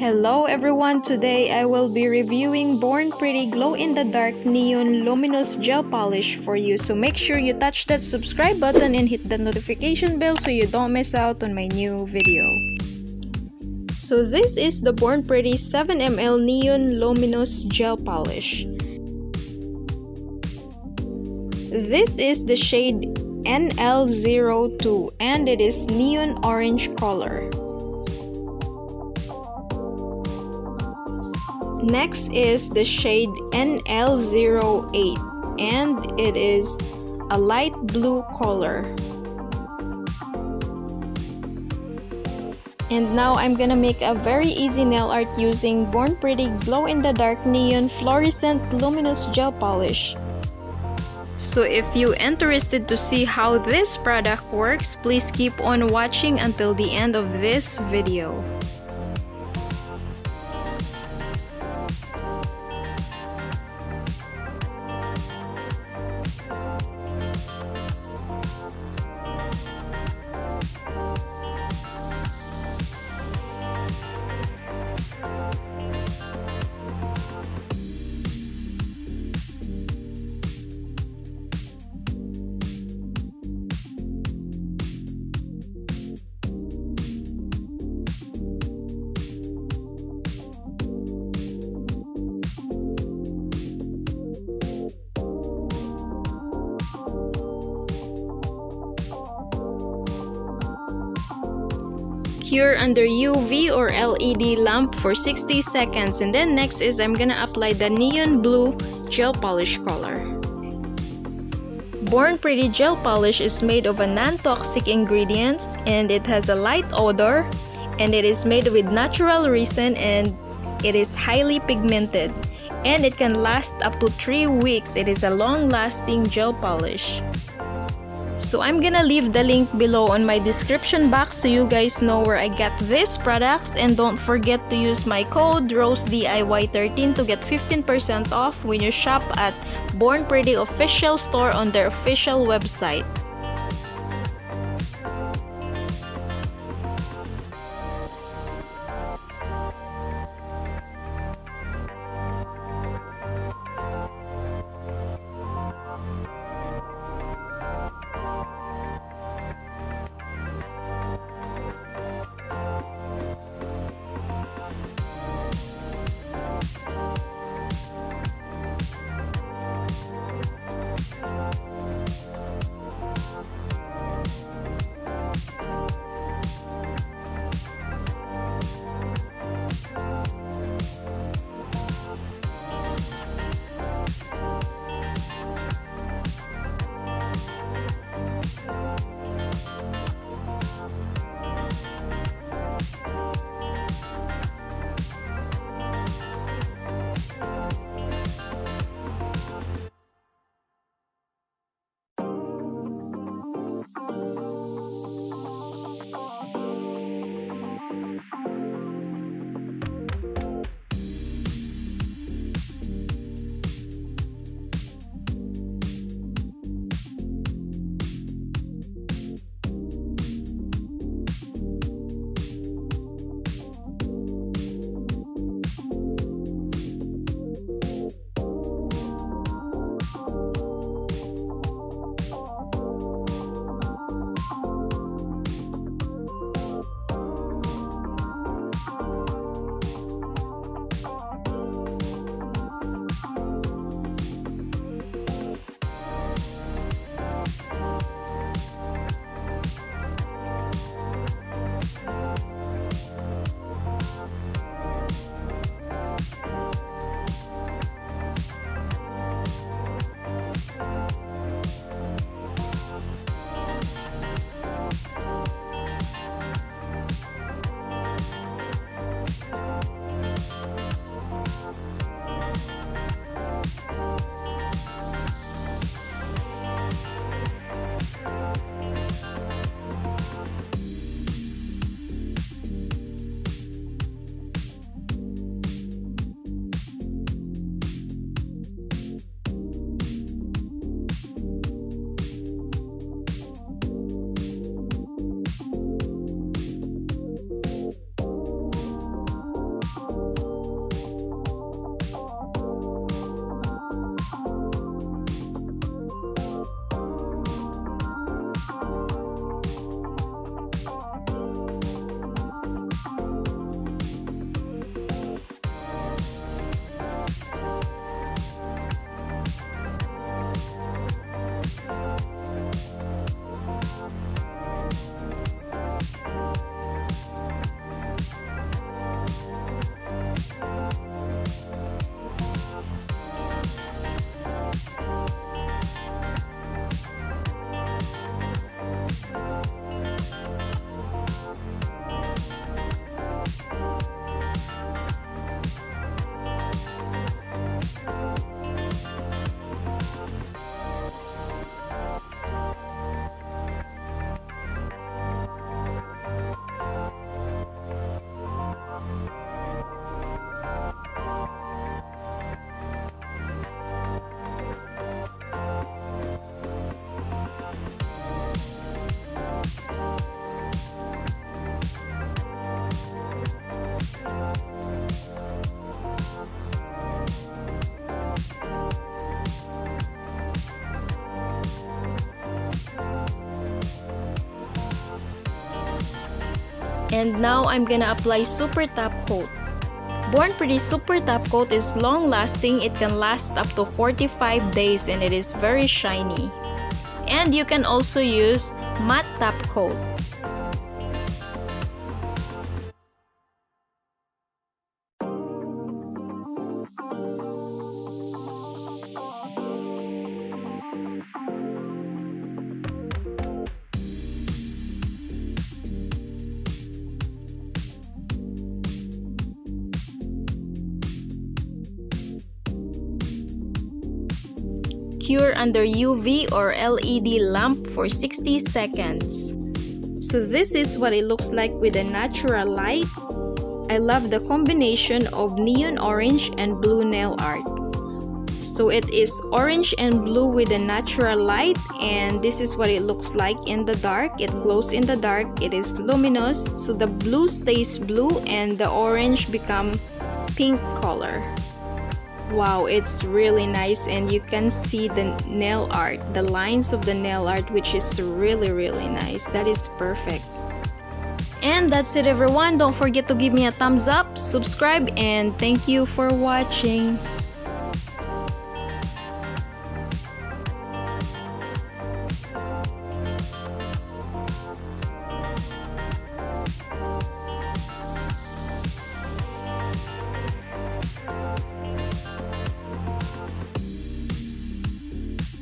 Hello everyone, today I will be reviewing Born Pretty Glow in the Dark Neon Luminous Gel Polish for you. So make sure you touch that subscribe button and hit the notification bell so you don't miss out on my new video. So this is the Born Pretty 7ml Neon Luminous Gel Polish. This is the shade NL02 and it is neon orange color. Next is the shade NL08 and it is a light blue color. And now I'm gonna make a very easy nail art using Born Pretty Glow in the Dark Neon Fluorescent Luminous Gel Polish. So if you're interested to see how this product works, please keep on watching until the end of this video. Cure under UV or LED lamp for 60 seconds, and then next is I'm gonna apply the neon blue gel polish color. Born Pretty Gel Polish is made of a non-toxic ingredients and it has a light odor and it is made with natural resin and it is highly pigmented and it can last up to 3 weeks. It is a long-lasting gel polish. So I'm gonna leave the link below on my description box so you guys know where I get these products, and don't forget to use my code ROSEDIY13 to get 15% off when you shop at Born Pretty official store on their official website. And now I'm gonna apply Super Top Coat. Born Pretty Super Top Coat is long lasting. It can last up to 45 days and it is very shiny. And you can also use Matte Top Coat. Cure under UV or LED lamp for 60 seconds. So this is what it looks like with a natural light. I love the combination of neon orange and blue nail art. So it is orange and blue with a natural light, and this is what it looks like in the dark. It glows in the dark. It is luminous, so the blue stays blue and the orange become pink color. Wow, it's really nice, and you can see the nail art, the lines of the nail art, which is really nice. That is perfect. And that's it everyone. Don't forget to give me a thumbs up, subscribe, and thank you for watching.